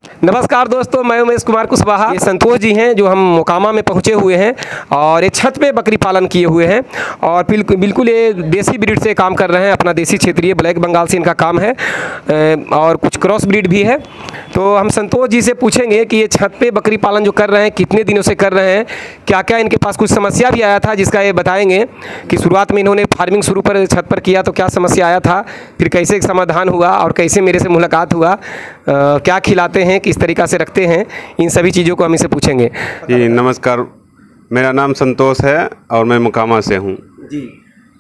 नमस्कार दोस्तों, मैं उमेश कुमार कुशवाहा। ये संतोष जी हैं जो हम मोकामा में पहुंचे हुए हैं और ये छत पे बकरी पालन किए हुए हैं और बिल्कुल ये देसी ब्रीड से काम कर रहे हैं। अपना देसी क्षेत्रीय ब्लैक बंगाल से इनका काम है और कुछ क्रॉस ब्रीड भी है। तो हम संतोष जी से पूछेंगे कि ये छत पे बकरी पालन जो कर रहे हैं कितने दिनों से कर रहे हैं, क्या क्या इनके पास कुछ समस्या भी आया था जिसका ये बताएंगे कि शुरुआत में इन्होंने फार्मिंग शुरू पर छत पर किया तो क्या समस्या आया था, फिर कैसे समाधान हुआ और कैसे मेरे से मुलाकात हुआ, क्या खिलाते हैं, किस तरीक़ा से रखते हैं, इन सभी चीज़ों को हम इसे पूछेंगे। जी नमस्कार, मेरा नाम संतोष है और मैं मोकामा से हूँ। जी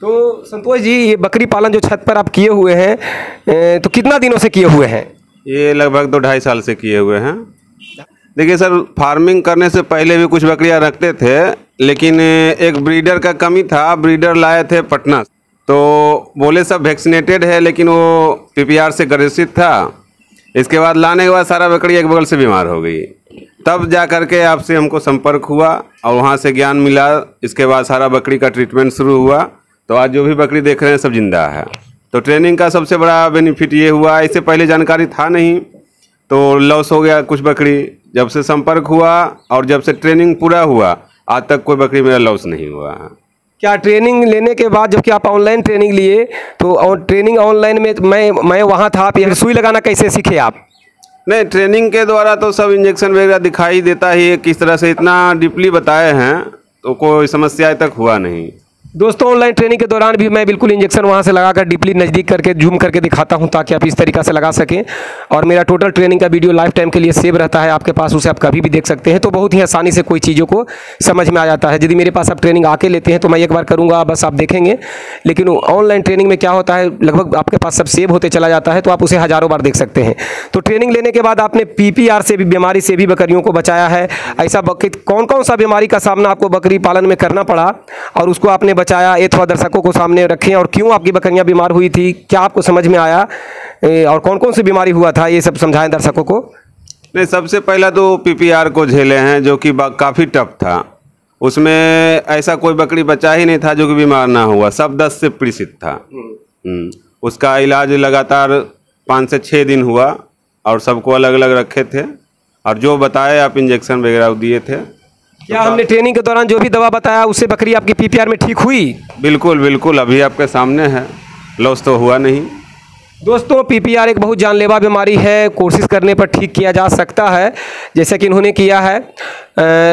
तो संतोष जी, ये बकरी पालन जो छत पर आप किए हुए हैं तो कितना दिनों से किए हुए हैं? ये लगभग 2-2.5 साल से किए हुए हैं। देखिए सर, फार्मिंग करने से पहले भी कुछ बकरियां रखते थे, लेकिन एक ब्रीडर का कमी था। ब्रीडर लाए थे पटना, तो बोले सब वैक्सीनेटेड है, लेकिन वो पीपीआर से ग्रसित था। इसके बाद लाने के बाद सारा बकरी एक बगल से बीमार हो गई। तब जा कर के आपसे हमको संपर्क हुआ और वहाँ से ज्ञान मिला। इसके बाद सारा बकरी का ट्रीटमेंट शुरू हुआ, तो आज जो भी बकरी देख रहे हैं सब जिंदा है। तो ट्रेनिंग का सबसे बड़ा बेनिफिट ये हुआ, इससे पहले जानकारी था नहीं तो लॉस हो गया कुछ बकरी। जब से संपर्क हुआ और जब से ट्रेनिंग पूरा हुआ, आज तक कोई बकरी मेरा लॉस नहीं हुआ है। क्या ट्रेनिंग लेने के बाद जबकि आप ऑनलाइन ट्रेनिंग लिए तो और ट्रेनिंग ऑनलाइन में मैं वहाँ था, आप ये सुई लगाना कैसे सीखे आप? नहीं, ट्रेनिंग के द्वारा तो सब इंजेक्शन वगैरह दिखाई देता ही है, किस तरह से इतना डीपली बताए हैं तो कोई समस्या तक हुआ नहीं। दोस्तों, ऑनलाइन ट्रेनिंग के दौरान भी मैं बिल्कुल इंजेक्शन वहाँ से लगाकर डीपली नज़दीक करके जूम करके दिखाता हूँ ताकि आप इस तरीक़ा से लगा सकें। और मेरा टोटल ट्रेनिंग का वीडियो लाइफ टाइम के लिए सेव रहता है आपके पास, उसे आप कभी भी देख सकते हैं। तो बहुत ही आसानी से कोई चीज़ों को समझ में आ जाता है। यदि मेरे पास आप ट्रेनिंग आके लेते हैं तो मैं एक बार करूँगा, बस आप देखेंगे। लेकिन ऑनलाइन ट्रेनिंग में क्या होता है, लगभग आपके पास सब सेव होते चला जाता है, तो आप उसे हज़ारों बार देख सकते हैं। तो ट्रेनिंग लेने के बाद आपने पीपीआर से भी बीमारी से भी बकरियों को बचाया है। ऐसा कौन कौन सा बीमारी का सामना आपको बकरी पालन में करना पड़ा और उसको आपने बचाया, ये थोड़ा दर्शकों को सामने रखें। और क्यों आपकी बकरियां बीमार हुई थी, क्या आपको समझ में आया और कौन कौन सी बीमारी हुआ था, ये सब समझाएं दर्शकों को। नहीं, सबसे पहला तो पीपीआर को झेले हैं जो कि काफ़ी टफ था। उसमें ऐसा कोई बकरी बचा ही नहीं था जो कि बीमार ना हुआ, सब दस्त से पीड़ित था। उसका इलाज लगातार 5 से 6 दिन हुआ और सबको अलग अलग रखे थे और जो बताए आप इंजेक्शन वगैरह दिए थे। क्या हमने ट्रेनिंग के दौरान जो भी दवा बताया उससे बकरी आपकी पीपीआर में ठीक हुई? बिल्कुल बिल्कुल, अभी आपके सामने है, लॉस तो हुआ नहीं। दोस्तों, पीपीआर एक बहुत जानलेवा बीमारी है, कोशिश करने पर ठीक किया जा सकता है जैसे कि इन्होंने किया है,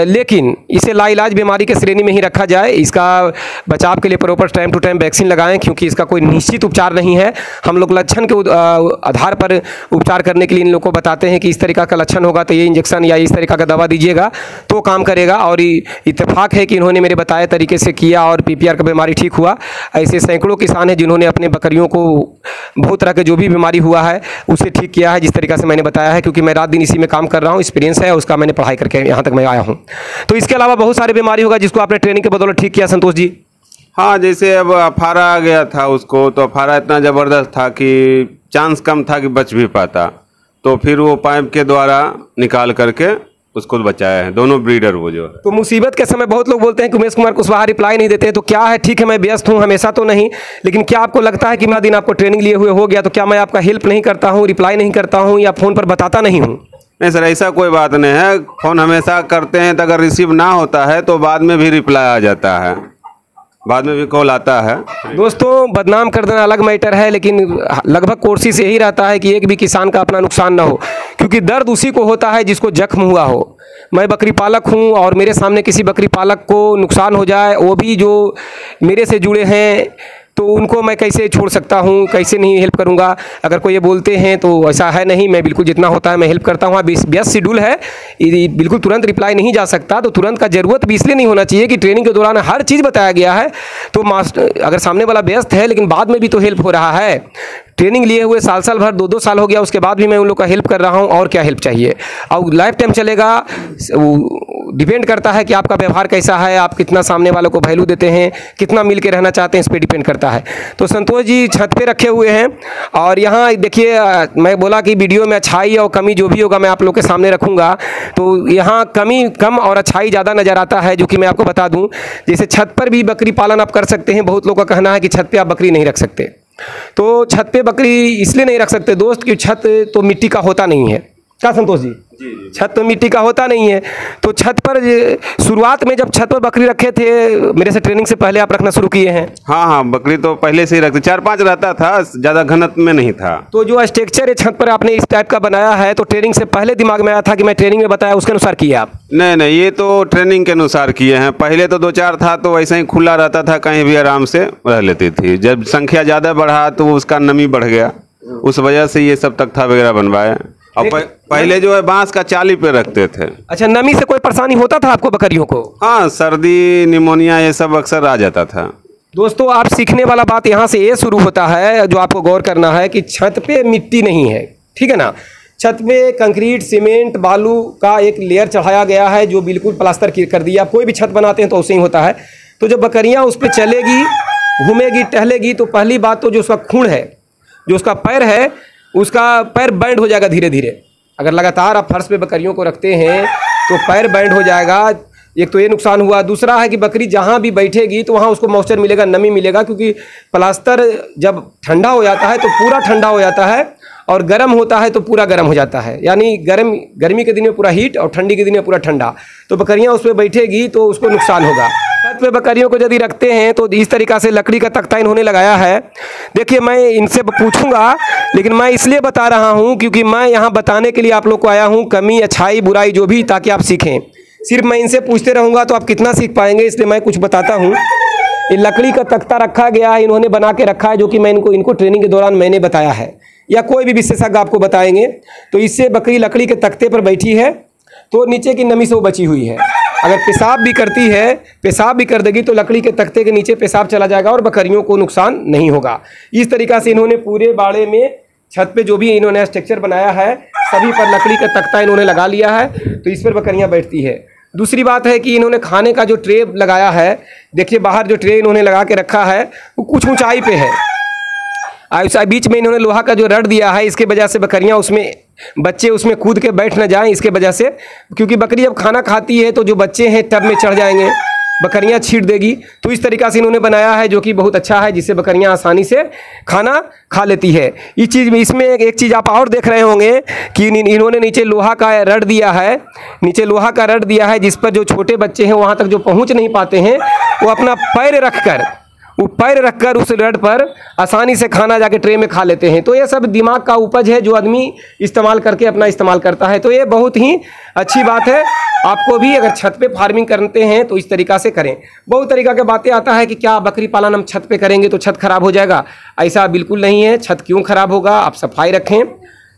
लेकिन इसे लाइलाज बीमारी के श्रेणी में ही रखा जाए। इसका बचाव के लिए proper time to time vaccine लगाएं, क्योंकि इसका कोई निश्चित उपचार नहीं है। हम लोग लक्षण के आधार पर उपचार करने के लिए इन लोगों को बताते हैं कि इस तरीक़ा का लक्षण होगा तो ये इंजेक्शन या इस तरीक़ा का दवा दीजिएगा तो काम करेगा। और इत्तेफाक है कि इन्होंने मेरे बताए तरीके से किया और पीपीआर का बीमारी ठीक हुआ। ऐसे सैकड़ों किसान हैं जिन्होंने अपने बकरियों को बहुत तरह के जो भी बीमारी हुआ है उसे ठीक किया है जिस तरीक़ा से मैंने बताया है, क्योंकि मैं रात दिन इसी में काम कर रहा हूँ, एक्सपीरियंस है उसका, मैंने पढ़ाई करके यहाँ तक मैं आया हूँ। तो इसके अलावा बहुत सारी बीमारी होगा जिसको आपने ट्रेनिंग के बदौलत ठीक किया संतोष जी। हाँ, जैसे अब अफारा आ गया था उसको, तो अफारा इतना ज़बरदस्त था कि चांस कम था कि बच भी पाता, तो फिर वो पाइप के द्वारा निकाल करके उसको बचाया है, दोनों ब्रीडर वो जो है। तो मुसीबत के समय बहुत लोग बोलते हैं कि उमेश कुमार कुशवाहा रिप्लाई नहीं देते, तो क्या है, ठीक है मैं व्यस्त हूँ हमेशा तो नहीं, लेकिन क्या आपको लगता है कि मेरा दिन आपको ट्रेनिंग लिए हुए हो गया तो क्या मैं आपका हेल्प नहीं करता हूँ, रिप्लाई नहीं करता हूँ या फ़ोन पर बताता नहीं हूँ? नहीं सर, ऐसा कोई बात नहीं है। फ़ोन हमेशा करते हैं, तो अगर रिसीव ना होता है तो बाद में भी रिप्लाई आ जाता है, बाद में भी कॉल आता है। दोस्तों, बदनाम कर देना अलग मैटर है, लेकिन लगभग कोशिश यही रहता है कि एक भी किसान का अपना नुकसान ना हो, क्योंकि दर्द उसी को होता है जिसको जख्म हुआ हो। मैं बकरी पालक हूँ और मेरे सामने किसी बकरी पालक को नुकसान हो जाए, वो भी जो मेरे से जुड़े हैं, तो उनको मैं कैसे छोड़ सकता हूँ, कैसे नहीं हेल्प करूँगा। अगर कोई ये बोलते हैं तो ऐसा है नहीं, मैं बिल्कुल जितना होता है मैं हेल्प करता हूँ। व्यस्त शेड्यूल है, बिल्कुल तुरंत रिप्लाई नहीं जा सकता, तो तुरंत का ज़रूरत भी इसलिए नहीं होना चाहिए कि ट्रेनिंग के दौरान हर चीज़ बताया गया है तो मास्टर अगर सामने वाला व्यस्त है लेकिन बाद में भी तो हेल्प हो रहा है। ट्रेनिंग लिए हुए साल भर 2-2 साल हो गया, उसके बाद भी मैं उन लोग का हेल्प कर रहा हूँ, और क्या हेल्प चाहिए। और लाइफ टाइम चलेगा, डिपेंड करता है कि आपका व्यवहार कैसा है, आप कितना सामने वालों को वैल्यू देते हैं, कितना मिल के रहना चाहते हैं, इस पर डिपेंड करता है। तो संतोष जी छत पे रखे हुए हैं और यहाँ देखिए, मैं बोला कि वीडियो में अच्छाई और कमी जो भी होगा मैं आप लोग के सामने रखूँगा, तो यहाँ कमी कम और अच्छाई ज़्यादा नज़र आता है, जो कि मैं आपको बता दूँ। जैसे छत पर भी बकरी पालन आप कर सकते हैं। बहुत लोगों का कहना है कि छत पर आप बकरी नहीं रख सकते, तो छत पे बकरी इसलिए नहीं रख सकते दोस्त कि छत तो मिट्टी का होता नहीं है, क्या संतोष जी? छत तो मिट्टी का होता नहीं है, तो छत पर शुरुआत में जब छत पर बकरी रखे थे, मेरे से ट्रेनिंग से पहले आप रखना शुरू किए हैं? हाँ हाँ, बकरी तो पहले से ही रखते, 4-5 रहता था, ज़्यादा घनत्व में नहीं था। तो जो स्ट्रक्चर है छत पर आपने इस टाइप का बनाया है, तो ट्रेनिंग से पहले दिमाग में आया था कि मैं ट्रेनिंग में बताया उसके अनुसार किए आप? नहीं, ये तो ट्रेनिंग के अनुसार किए हैं। पहले तो 2-4 था तो वैसे ही खुला रहता था, कहीं भी आराम से रह लेती थी। जब संख्या ज़्यादा बढ़ा तो उसका नमी बढ़ गया, उस वजह से ये सब तख्ता वगैरह बनवाए। और पहले जो है बांस का चाली पे रखते थे। अच्छा, नमी से कोई परेशानी होता था आपको बकरियों को? हाँ, सर्दी, निमोनिया ये सब अक्सर आ जाता था। दोस्तों, आप सीखने वाला बात यहाँ से ये शुरू होता है, जो आपको गौर करना है कि छत पे मिट्टी नहीं है, ठीक है ना। छत पे कंक्रीट, सीमेंट, बालू का एक लेयर चढ़ाया गया है जो बिल्कुल प्लास्टर कर दिया। कोई भी छत बनाते हैं तो उसे ही होता है। तो जब बकरियाँ उस पर चलेगी, घूमेगी, टहलेगी, तो पहली बात तो जो उसका खून है, जो उसका पैर है, उसका पैर बैंड हो जाएगा धीरे धीरे। अगर लगातार आप फर्श पे बकरियों को रखते हैं तो पैर बैंड हो जाएगा। एक तो ये नुकसान हुआ। दूसरा है कि बकरी जहाँ भी बैठेगी तो वहाँ उसको मॉइस्चर मिलेगा, नमी मिलेगा, क्योंकि प्लास्टर जब ठंडा हो जाता है तो पूरा ठंडा हो जाता है, और गर्म होता है तो पूरा गर्म हो जाता है। यानी गर्मी के दिन में पूरा हीट और ठंडी के दिन में पूरा ठंडा। तो बकरियाँ उस पर बैठेगी तो उसको नुकसान होगा। छत पे बकरियों को यदि रखते हैं तो इस तरीक़ा से लकड़ी का तख्ता इन्होंने लगाया है। देखिए, मैं इनसे पूछूंगा, लेकिन मैं इसलिए बता रहा हूं क्योंकि मैं यहां बताने के लिए आप लोग को आया हूं, कमी, अच्छाई, बुराई जो भी, ताकि आप सीखें। सिर्फ मैं इनसे पूछते रहूंगा तो आप कितना सीख पाएंगे, इसलिए मैं कुछ बताता हूं। ये लकड़ी का तख्ता रखा गया है, इन्होंने बना के रखा है, जो कि मैं इनको ट्रेनिंग के दौरान मैंने बताया है, या कोई भी विशेषज्ञ आपको बताएंगे। तो इससे बकरी लकड़ी के तख्ते पर बैठी है तो नीचे की नमी से वो बची हुई है। अगर पेशाब भी करती है, पेशाब भी कर देगी तो लकड़ी के तख्ते के नीचे पेशाब चला जाएगा और बकरियों को नुकसान नहीं होगा। इस तरीक़ा से इन्होंने पूरे बाड़े में छत पे जो भी इन्होंने स्ट्रक्चर बनाया है, सभी पर लकड़ी का तख्ता इन्होंने लगा लिया है, तो इस पर बकरियां बैठती है। दूसरी बात है कि इन्होंने खाने का जो ट्रे लगाया है, देखिए बाहर जो ट्रे इन्होंने लगा के रखा है वो कुछ ऊंचाई पे है। बीच में इन्होंने लोहा का जो रड दिया है, इसके वजह से बकरियां उसमें, बच्चे उसमें कूद के बैठ न जाएं, इसके वजह से, क्योंकि बकरी जब खाना खाती है तो जो बच्चे हैं टब में चढ़ जाएंगे, बकरियां छींट देगी। तो इस तरीक़ा से इन्होंने बनाया है, जो कि बहुत अच्छा है, जिससे बकरियां आसानी से खाना खा लेती है। इस चीज़ में, इसमें एक चीज़ आप और देख रहे होंगे कि इन्होंने नीचे लोहा का रड दिया है, नीचे लोहा का रड दिया है, जिस पर जो छोटे बच्चे हैं वहाँ तक जो पहुँच नहीं पाते हैं, वो अपना पैर रखकर उस रड पर आसानी से खाना जाके ट्रे में खा लेते हैं। तो ये सब दिमाग का उपज है जो आदमी इस्तेमाल करके अपना इस्तेमाल करता है। तो ये बहुत ही अच्छी बात है। आपको भी अगर छत पे फार्मिंग करते हैं तो इस तरीक़ा से करें। बहुत तरीक़ा के बातें आता है कि क्या बकरी पालन हम छत पे करेंगे तो छत खराब हो जाएगा। ऐसा बिल्कुल नहीं है। छत क्यों खराब होगा? आप सफाई रखें,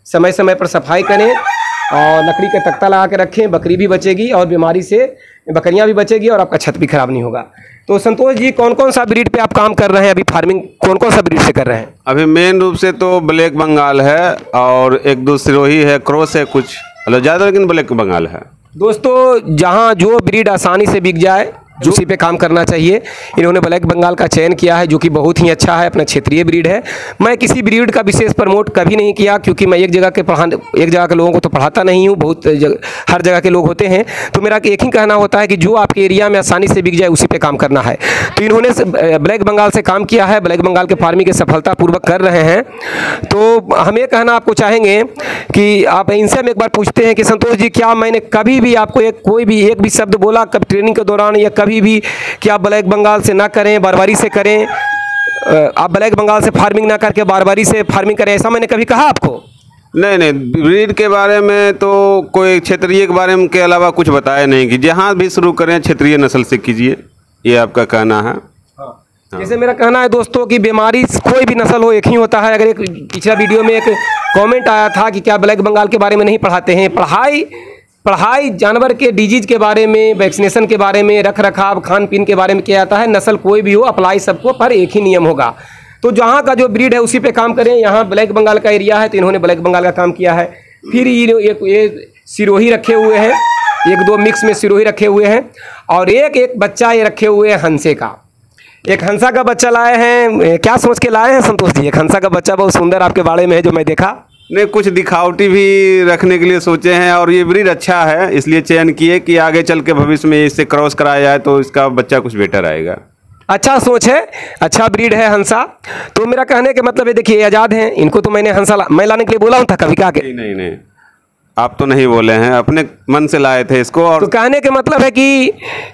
समय समय पर सफाई करें और लकड़ी का तख्ता लगा के रखें, बकरी भी बचेगी और बीमारी से बकरियां भी बचेगी और आपका छत भी खराब नहीं होगा। तो संतोष जी, कौन कौन सा ब्रीड पे आप काम कर रहे हैं अभी? फार्मिंग कौन कौन सा ब्रीड से कर रहे हैं अभी? मेन रूप से तो ब्लैक बंगाल है और एक दो सिरोही है, क्रॉस है कुछ, मतलब ज़्यादा, लेकिन ब्लैक बंगाल है। दोस्तों, जहां जो ब्रीड आसानी से बिक जाए उसी पे काम करना चाहिए। इन्होंने ब्लैक बंगाल का चयन किया है, जो कि बहुत ही अच्छा है, अपना क्षेत्रीय ब्रीड है। मैं किसी ब्रीड का विशेष प्रमोट कभी नहीं किया, क्योंकि मैं एक जगह के लोगों को तो पढ़ाता नहीं हूँ, हर जगह के लोग होते हैं। तो मेरा एक ही कहना होता है कि जो आपके एरिया में आसानी से बिक जाए उसी पे काम करना है। तो इन्होंने ब्लैक बंगाल से काम किया है, ब्लैक बंगाल के फार्मिंग के सफलतापूर्वक कर रहे हैं। तो हम ये कहना आपको चाहेंगे कि आप इनसे हम एक बार पूछते हैं कि संतोष जी, क्या मैंने कभी भी आपको कोई भी एक भी शब्द बोला कब ट्रेनिंग के दौरान या कभी भी कि आप ब्लैक बंगाल से ना करें, बारबारी से करें, आप ब्लैक बंगाल से फार्मिंग ना करके बारबारी से फार्मिंग करें, ऐसा मैंने कभी कहा आपको? नहीं, ब्रीड के बारे में तो कोई क्षेत्रीय के बारे में के अलावा कुछ बताया नहीं कि जहाँ भी शुरू करें क्षेत्रीय नस्ल से कीजिए, ये आपका कहना है। जैसे मेरा कहना है दोस्तों कि बीमारी कोई भी नस्ल हो एक ही होता है। अगर एक पिछला वीडियो में एक कमेंट आया था कि क्या ब्लैक बंगाल के बारे में नहीं पढ़ाते हैं। पढ़ाई जानवर के डिजीज के बारे में, वैक्सीनेशन के बारे में, रख रखाव, खान पीन के बारे में किया जाता है। नस्ल कोई भी हो, अप्लाई सबको पर एक ही नियम होगा। तो जहाँ का जो ब्रीड है उसी पे काम करें। यहाँ ब्लैक बंगाल का एरिया है तो इन्होंने ब्लैक बंगाल का काम किया है। फिर ये सिरोही रखे हुए हैं, एक दो मिक्स में सिरोही रखे हुए हैं, और एक बच्चा ये रखे हुए हैं हंसे का। एक हंसा का बच्चा लाए हैं। क्या सोच के लाए हैं संतोष जी? एक हंसा का बच्चा बहुत सुंदर आपके बाड़े में है जो मैं देखा। नहीं, कुछ दिखावटी भी रखने के लिए सोचे हैं, और ये ब्रीड अच्छा है इसलिए चयन किए कि आगे चल के भविष्य में इससे क्रॉस कराया जाए तो इसका बच्चा कुछ बेटर आएगा। अच्छा सोच है, अच्छा ब्रीड है हंसा। तो मेरा कहने के मतलब है, देखिए आज़ाद हैं, इनको तो मैंने हंसा मैं लाने के लिए बोला हूँ था कभी? क्या नहीं, आप तो नहीं बोले हैं, अपने मन से लाए थे इसको। और तो कहने के मतलब है कि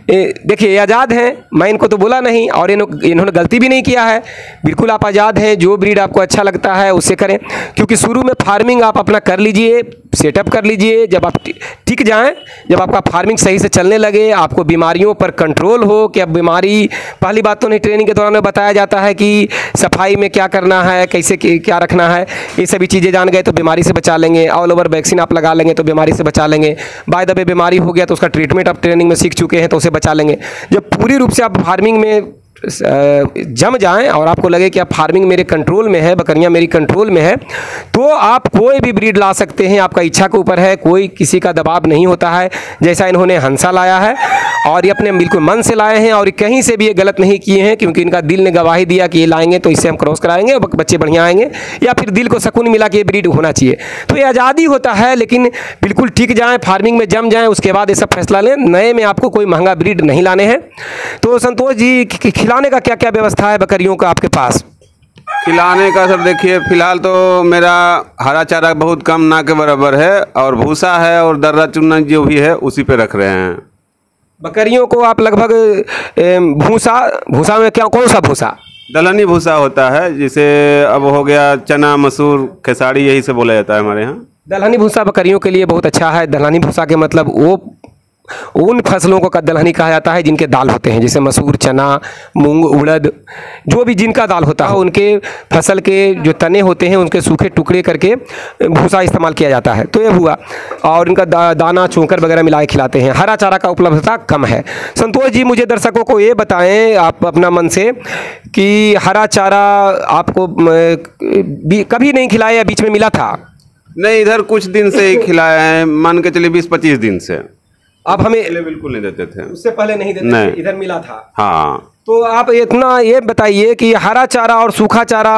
देखिए ये आज़ाद हैं, मैं इनको तो बोला नहीं और इन्होंने गलती भी नहीं किया है। बिल्कुल आप आज़ाद हैं, जो ब्रीड आपको अच्छा लगता है उससे करें, क्योंकि शुरू में फार्मिंग आप अपना कर लीजिए, सेटअप कर लीजिए। जब आप टिक जाएं, जब आपका फार्मिंग सही से चलने लगे, आपको बीमारियों पर कंट्रोल हो कि अब बीमारी, पहली बात तो नहीं ट्रेनिंग के दौरान में बताया जाता है कि सफाई में क्या करना है, कैसे क्या रखना है, ये सभी चीज़ें जान गए तो बीमारी से बचा लेंगे। ऑल ओवर वैक्सीन आप लगा लेंगे तो बीमारी से बचा लेंगे। बाय द वे बीमारी हो गया तो उसका ट्रीटमेंट आप ट्रेनिंग में सीख चुके हैं तो उसे बचा लेंगे। जब पूरी रूप से आप फार्मिंग में जम जाएं और आपको लगे कि आप फार्मिंग मेरे कंट्रोल में है, बकरियां मेरी कंट्रोल में है, तो आप कोई भी ब्रीड ला सकते हैं। आपका इच्छा के ऊपर है, कोई किसी का दबाव नहीं होता है। जैसा इन्होंने हंसा लाया है और ये अपने बिल्कुल मन से लाए हैं और कहीं से भी ये गलत नहीं किए हैं, क्योंकि इनका दिल ने गवाही दिया कि ये लाएंगे तो इससे हम क्रॉस कराएंगे और बच्चे बढ़िया आएंगे, या फिर दिल को सुकून मिला कि ये ब्रीड होना चाहिए। तो ये आज़ादी होता है, लेकिन बिल्कुल टिक जाएँ, फार्मिंग में जम जाएँ, उसके बाद ये सब फैसला लें। नए में आपको कोई महंगा ब्रीड नहीं लाने हैं। तो संतोष जी, खिलाने का क्या क्या व्यवस्था है बकरियों का आपके पास? खिलाने का सर देखिए, फिलहाल तो मेरा हरा चारा बहुत कम, ना के बराबर है, और भूसा है और दर्रा चुना जो भी है उसी पे रख रहे हैं। बकरियों को आप लगभग भूसा में क्या, कौन सा भूसा? दलहनी भूसा होता है, जिसे अब हो गया चना, मसूर, खेसारी, यही से बोला जाता है हमारे यहाँ। दलहनी भूसा बकरियों के लिए बहुत अच्छा है। दलहनी भूसा के मतलब वो उन फसलों को दलहनी कहा जाता है जिनके दाल होते हैं, जैसे मसूर, चना, मूंग, उड़द, जो भी जिनका दाल होता है उनके फसल के जो तने होते हैं उनके सूखे टुकड़े करके भूसा इस्तेमाल किया जाता है। तो ये हुआ, और इनका दाना चोकर वगैरह मिला के खिलाते हैं। हरा चारा का उपलब्धता कम है। संतोष जी, मुझे दर्शकों को ये बताएं आप अपना मन से कि हरा चारा आपको कभी नहीं खिलाया या बीच में मिला था? नहीं, इधर कुछ दिन से ही खिलाया है, मान के चलिए 20-25 दिन से। आप हमें बिल्कुल नहीं देते थे, उससे पहले नहीं देते थे, इधर मिला था। हाँ। तो आप इतना ये बताइए कि हरा चारा और सूखा चारा,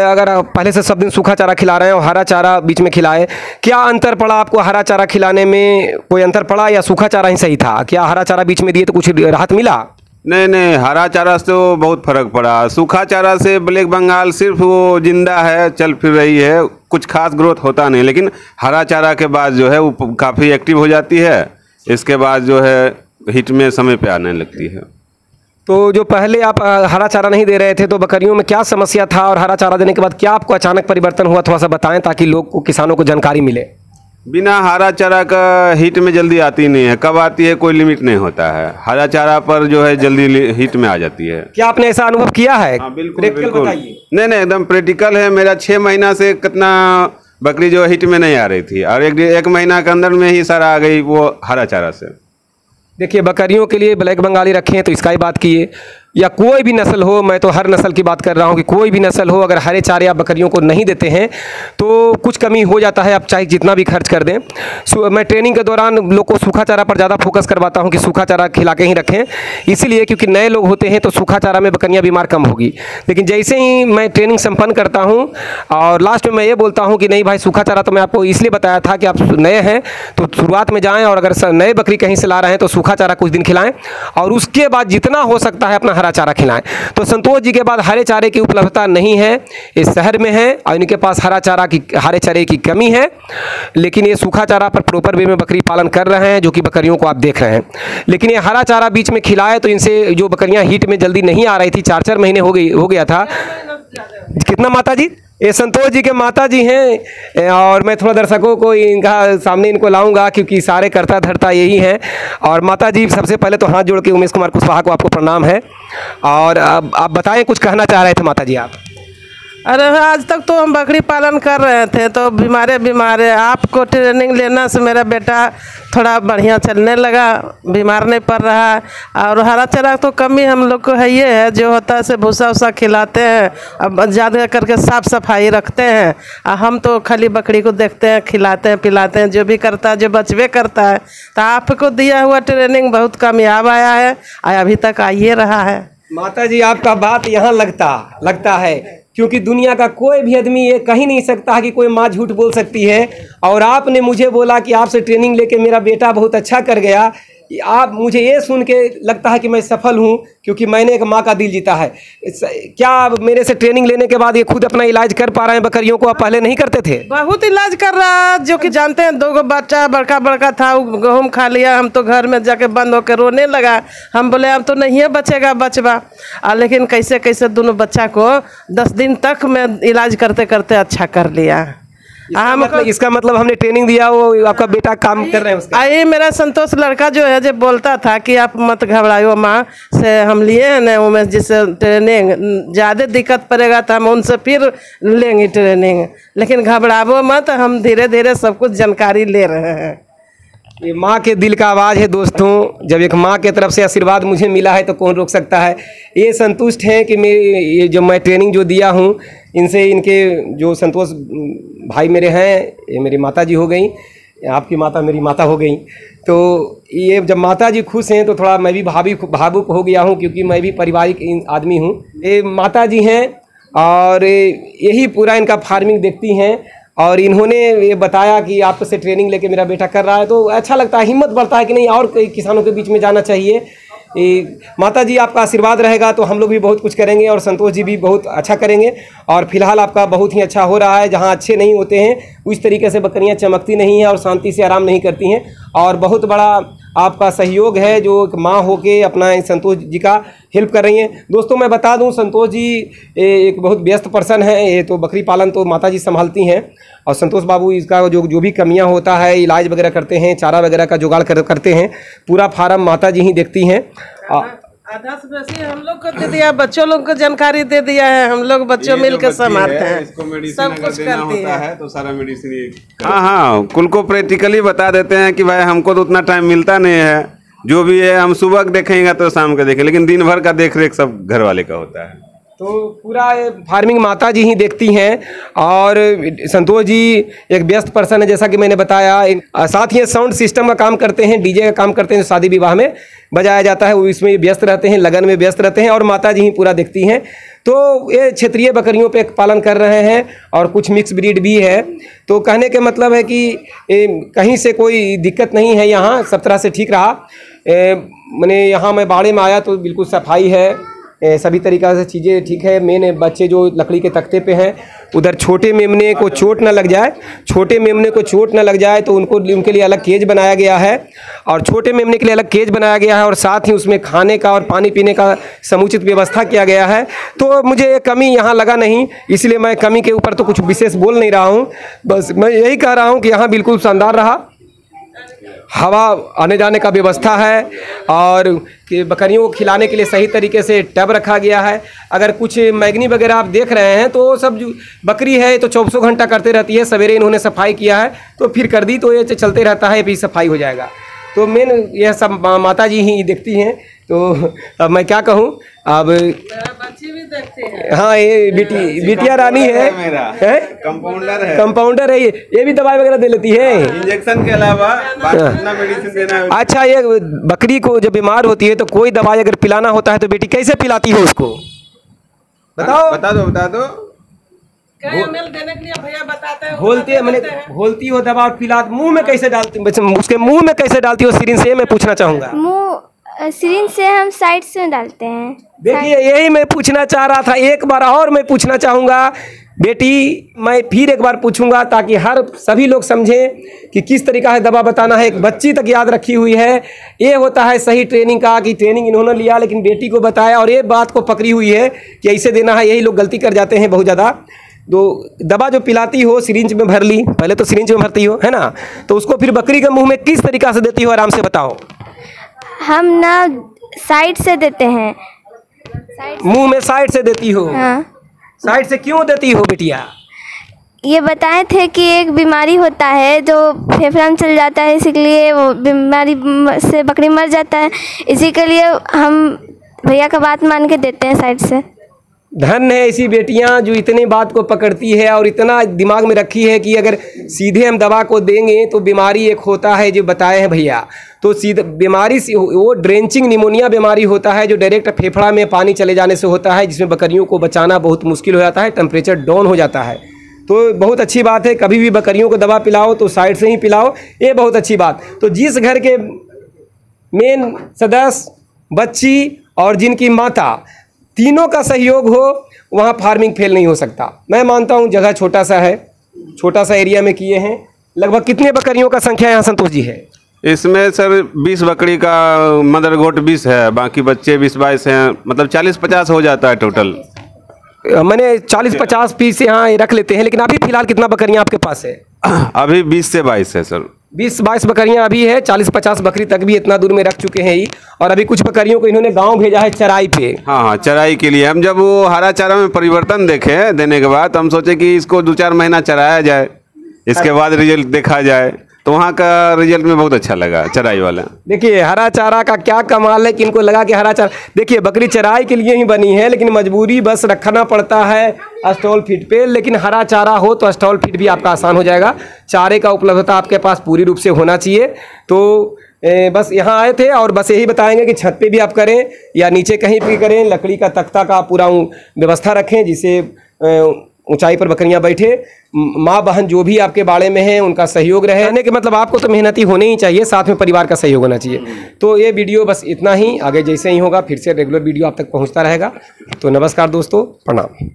अगर आप पहले से सब दिन सूखा चारा खिला रहे हैं और हरा चारा बीच में खिलाए, क्या अंतर पड़ा आपको? हरा चारा खिलाने में कोई अंतर पड़ा या सूखा चारा ही सही था? क्या हरा चारा बीच में दिए तो कुछ राहत मिला? नहीं, हरा चारा से तो बहुत फर्क पड़ा। सूखा चारा से ब्लैक बंगाल सिर्फ वो जिंदा है, चल फिर रही है, कुछ खास ग्रोथ होता नहीं, लेकिन हरा चारा के बाद जो है वो काफ़ी एक्टिव हो जाती है। इसके बाद जो है हिट में समय पे आने लगती है। तो जो पहले आप हरा चारा नहीं दे रहे थे तो बकरियों में क्या समस्या था, और हरा चारा देने के बाद क्या आपको अचानक परिवर्तन हुआ, थोड़ा सा बताएं ताकि लोग को, किसानों को जानकारी मिले। बिना हरा चारा का हिट में जल्दी आती नहीं है, कब आती है कोई लिमिट नहीं होता है। हरा चारा पर जो है जल्दी हिट में आ जाती है। क्या आपने ऐसा अनुभव किया है? हाँ, बिल्कुल। नहीं, एकदम प्रैक्टिकल है। मेरा 6 महीना से कितना बकरी जो हिट में नहीं आ रही थी, और एक महीना के अंदर में ही सर आ गई वो हरा चारा से। देखिए, बकरियों के लिए ब्लैक बंगाली रखे हैं तो इसका ही बात कीजिए, या कोई भी नस्ल हो, मैं तो हर नस्ल की बात कर रहा हूँ कि कोई भी नस्ल हो, अगर हरे चारे आप बकरियों को नहीं देते हैं तो कुछ कमी हो जाता है, आप चाहे जितना भी खर्च कर दें। मैं ट्रेनिंग के दौरान लोग को सूखा चारा पर ज़्यादा फोकस करवाता हूँ कि सूखा चारा खिला के ही रखें, इसलिए क्योंकि नए लोग होते हैं तो सूखा चारा में बकरियाँ बीमार कम होगी। लेकिन जैसे ही मैं ट्रेनिंग संपन्न करता हूँ और लास्ट में मैं ये बोलता हूँ कि नहीं भाई, सूखा चारा तो मैं आपको इसलिए बताया था कि आप नए हैं तो शुरुआत में जाएँ, और अगर नए बकरी कहीं से ला रहे हैं तो सूखा चारा कुछ दिन खिलाएँ, और उसके बाद जितना हो सकता है अपना हरा चारा खिलाएं। तो संतोष जी के बाद हरे चारे की उपलब्धता नहीं है, इस शहर में है, और इनके पास हरे चारे की कमी है, लेकिन ये सूखा चारा पर प्रॉपर वे में बकरी पालन कर रहे हैं, जो कि बकरियों को आप देख रहे हैं। लेकिन ये हरा चारा बीच में खिलाए तो इनसे जो बकरियां हीट में जल्दी नहीं आ रही थी, 4-4 महीने हो गया था। कितना माता जी? ये संतोष जी के माता जी हैं, और मैं थोड़ा दर्शकों को इनका सामने इनको लाऊंगा क्योंकि सारे करता धरता यही हैं। और माता जी, सबसे पहले तो हाथ जोड़ के उमेश कुमार कुशवाहा को आपको प्रणाम है। और अब आप बताएं, कुछ कहना चाह रहे थे माता जी आप? अरे आज तक तो हम बकरी पालन कर रहे थे तो बीमारे आपको ट्रेनिंग लेना से मेरा बेटा थोड़ा बढ़िया चलने लगा, बीमार नहीं पड़ रहा है। और हरा चारा तो कमी हम लोग को है, ये है जो होता है से भूसा वूसा खिलाते हैं, अब ज़्यादा करके साफ़ सफाई रखते हैं। हम तो खाली बकरी को देखते हैं, खिलाते हैं, पिलाते हैं, जो भी करता है, जो बचवे करता है। तो आपको दिया हुआ ट्रेनिंग बहुत कामयाब आया है, अभी तक आइए रहा है। माता जी, आपका बात यहाँ लगता है, क्योंकि दुनिया का कोई भी आदमी ये कह ही नहीं सकता कि कोई माँ झूठ बोल सकती है। और आपने मुझे बोला कि आपसे ट्रेनिंग लेके मेरा बेटा बहुत अच्छा कर गया, आप मुझे ये सुन के लगता है कि मैं सफल हूँ क्योंकि मैंने एक माँ का दिल जीता है। क्या आप मेरे से ट्रेनिंग लेने के बाद ये खुद अपना इलाज कर पा रहे हैं बकरियों को? आप पहले नहीं करते थे? बहुत इलाज कर रहा, जो कि जानते हैं 2 बच्चा बड़का बड़का था, गेहूँ खा लिया, हम तो घर में जाके बंद होकर रोने लगा। हम बोले अब तो नहीं है बचेगा बचवा, लेकिन कैसे कैसे दोनों बच्चा को 10 दिन तक मैं इलाज करते करते अच्छा कर लिया। इसका मतलब हमने ट्रेनिंग दिया, वो आपका बेटा काम कर रहे हैं उसका। ये मेरा संतोष लड़का जो है, जो बोलता था कि आप मत घबराइयो माँ से, हम लिए हैं ना उमेश जिससे ट्रेनिंग, ज़्यादा दिक्कत पड़ेगा तो हम उनसे फिर लेंगे ट्रेनिंग, लेकिन घबरावो मत, हम धीरे धीरे सब कुछ जानकारी ले रहे हैं। ये माँ के दिल का आवाज़ है दोस्तों। जब एक माँ के तरफ से आशीर्वाद मुझे मिला है तो कौन रोक सकता है। ये संतुष्ट हैं कि मेरी ये जो मैं ट्रेनिंग जो दिया हूँ इनसे, इनके जो संतोष भाई मेरे हैं, ये मेरी माता जी हो गई, आपकी माता मेरी माता हो गई। तो ये जब माता जी खुश हैं तो थोड़ा मैं भी भावुक हो गया हूँ, क्योंकि मैं भी पारिवारिक आदमी हूँ। ये माता जी हैं और यही पूरा इनका फार्मिंग देखती हैं, और इन्होंने ये बताया कि आपसे ट्रेनिंग लेके मेरा बेटा कर रहा है, तो अच्छा लगता है, हिम्मत बढ़ता है कि नहीं और कई किसानों के बीच में जाना चाहिए। माता जी आपका आशीर्वाद रहेगा तो हम लोग भी बहुत कुछ करेंगे और संतोष जी भी बहुत अच्छा करेंगे। और फिलहाल आपका बहुत ही अच्छा हो रहा है। जहाँ अच्छे नहीं होते हैं उस तरीके से बकरियाँ चमकती नहीं हैं और शांति से आराम नहीं करती हैं, और बहुत बड़ा आपका सहयोग है जो एक माँ होके अपना संतोष जी का हेल्प कर रही हैं। दोस्तों मैं बता दूं, संतोष जी एक बहुत व्यस्त पर्सन है। ये तो बकरी पालन तो माता जी संभालती हैं, और संतोष बाबू इसका जो भी कमियां होता है, इलाज वगैरह करते हैं, चारा वगैरह का जुगाड़ करते हैं, पूरा फार्म माता जी ही देखती हैं। आधा से बेसी हम लोग को दे दिया, बच्चों लोग को जानकारी दे दिया है, हम लोग बच्चों मिलकर संभालते हैं, सब कुछ करती है तो सारा मेडिसिन। हाँ, कुल को प्रैक्टिकली बता देते हैं कि भाई हमको तो उतना टाइम मिलता नहीं है, जो भी है हम सुबह देखेंगे तो शाम को देखें, लेकिन दिन भर का देख रेख सब घर वाले का होता है। तो पूरा फार्मिंग माता जी ही देखती हैं, और संतोष जी एक व्यस्त पर्सन है जैसा कि मैंने बताया। साथ ही साउंड सिस्टम का काम करते हैं, डीजे का काम करते हैं, शादी विवाह में बजाया जाता है, वो इसमें व्यस्त रहते हैं, लगन में व्यस्त रहते हैं, और माता जी ही पूरा देखती हैं। तो ये क्षेत्रीय बकरियों पे पालन कर रहे हैं, और कुछ मिक्स ब्रीड भी है। तो कहने के मतलब है कि कहीं से कोई दिक्कत नहीं है, यहाँ सब तरह से ठीक रहा। मैंने यहाँ मैं बाड़े में आया तो बिल्कुल सफाई है, सभी तरीक़ा से चीज़ें ठीक है। मैंने बच्चे जो लकड़ी के तख्ते पे हैं, उधर छोटे मेमने को चोट न लग जाए, छोटे मेमने को चोट न लग जाए तो उनके लिए अलग केज बनाया गया है, और छोटे मेमने के लिए अलग केज बनाया गया है, और साथ ही उसमें खाने का और पानी पीने का समुचित व्यवस्था किया गया है। तो मुझे कमी यहाँ लगा नहीं, इसलिए मैं कमी के ऊपर तो कुछ विशेष बोल नहीं रहा हूँ, बस मैं यही कह रहा हूँ कि यहाँ बिल्कुल शानदार रहा। हवा आने जाने का व्यवस्था है, और कि बकरियों को खिलाने के लिए सही तरीके से टब रखा गया है। अगर कुछ मैगनी वगैरह आप देख रहे हैं तो सब जो बकरी है तो 24 घंटा करते रहती है। सवेरे इन्होंने सफाई किया है तो फिर कर दी, तो ये चलते रहता है, फिर सफाई हो जाएगा। तो मेन यह सब माता जी ही देखती हैं। तो अब मैं क्या कहूँ, अब बच्ची भी देखते हैं। हाँ, ये बिटिया रानी है, कंपाउंडर है, कंपाउंडर है, ये भी दवाई वगैरह दे लेती है, इंजेक्शन के अलावा अपना मेडिसिन देना है। अच्छा, ये बकरी को जब बीमार होती है तो कोई दवाई अगर पिलाना होता है तो बेटी कैसे पिलाती है उसको? बताओ। बता दो। देने के लिए भैया बताते हैं, घोलती हो दवा और पिला, मुंह में कैसे डालती, उसके मुंह में कैसे डालती हो सिरिंज से, मैं पूछना चाहूँगा। सिरिंज से हम साइड से डालते हैं। देखिए, यही मैं पूछना चाह रहा था। एक बार और मैं पूछना चाहूँगा बेटी, मैं फिर एक बार पूछूंगा ताकि सभी लोग समझें कि किस तरीका है दवा बताना है। एक बच्ची तक याद रखी हुई है। ये होता है सही ट्रेनिंग का, कि ट्रेनिंग इन्होंने लिया लेकिन बेटी को बताया, और ये बात को पकड़ी हुई है कि ऐसे देना है। यही लोग गलती कर जाते हैं बहुत ज़्यादा। तो दवा जो पिलाती हो सिरिंज में भर ली, पहले तो सिरिंज में भरती हो, है ना, तो उसको फिर बकरी के मुँह में किस तरीका से देती हो, आराम से बताओ। हम ना साइड से देते हैं, मुंह में साइड से देती हो? हाँ। साइड से क्यों देती हो बेटिया? ये बताए थे कि एक बीमारी होता है जो फेफड़ा में चल जाता है, इसीलिए वो बीमारी से बकरी मर जाता है, इसी के लिए हम भैया का बात मान के देते हैं साइड से। धन है ऐसी बेटियां जो इतनी बात को पकड़ती है और इतना दिमाग में रखी है कि अगर सीधे हम दवा को देंगे तो बीमारी एक होता है जो बताए हैं भैया, तो सीधे बीमारी से वो ड्रेंचिंग निमोनिया बीमारी होता है जो डायरेक्ट फेफड़ा में पानी चले जाने से होता है, जिसमें बकरियों को बचाना बहुत मुश्किल हो जाता है, टेम्परेचर डाउन हो जाता है। तो बहुत अच्छी बात है, कभी भी बकरियों को दवा पिलाओ तो साइड से ही पिलाओ, ये बहुत अच्छी बात। तो जिस घर के मेन सदस्य, बच्ची और जिनकी माता, तीनों का सहयोग हो वहाँ फार्मिंग फेल नहीं हो सकता। मैं मानता हूँ जगह छोटा सा है, छोटा सा एरिया में किए हैं। लगभग कितने बकरियों का संख्या यहाँ संतोष जी है? इसमें सर 20 बकरी का मदर गोट 20 है, बाकी बच्चे 20-22 हैं, मतलब 40-50 हो जाता है टोटल। मैंने 40-50 पीस यहाँ रख लेते हैं, लेकिन अभी फिलहाल कितना बकरियाँ आपके पास है? अभी 20 से 22 है सर। 20-22 बकरियाँ अभी है। 40-50 बकरी तक भी इतना दूर में रख चुके हैं ही। और अभी कुछ बकरियों को इन्होंने गांव भेजा है चराई पे। हाँ, चराई के लिए। हम जब वो हरा चारा में परिवर्तन देखे देने के बाद हम सोचे कि इसको 2-4 महीना चराया जाए, इसके बाद रिजल्ट देखा जाए। तो वहाँ का रिजल्ट में बहुत अच्छा लगा चराई वाला। देखिए हरा चारा का क्या कमाल है कि इनको लगा कि हरा चारा, देखिए बकरी चराई के लिए ही बनी है, लेकिन मजबूरी बस रखना पड़ता है स्टॉल फीड पे। लेकिन हरा चारा हो तो स्टॉल फीड भी आपका आसान हो जाएगा। चारे का उपलब्धता आपके पास पूरी रूप से होना चाहिए। तो बस यहाँ आए थे और बस यही बताएंगे कि छत पे भी आप करें या नीचे कहीं भी करें, लकड़ी का तख्ता का पूरा व्यवस्था रखें जिससे ऊंचाई पर बकरियां बैठे। माँ बहन जो भी आपके बाड़े में हैं उनका सहयोग रहे। कहने के मतलब आपको तो मेहनती होने ही चाहिए, साथ में परिवार का सहयोग होना चाहिए। तो ये वीडियो बस इतना ही, आगे जैसे ही होगा फिर से रेगुलर वीडियो आप तक पहुंचता रहेगा। तो नमस्कार दोस्तों, प्रणाम।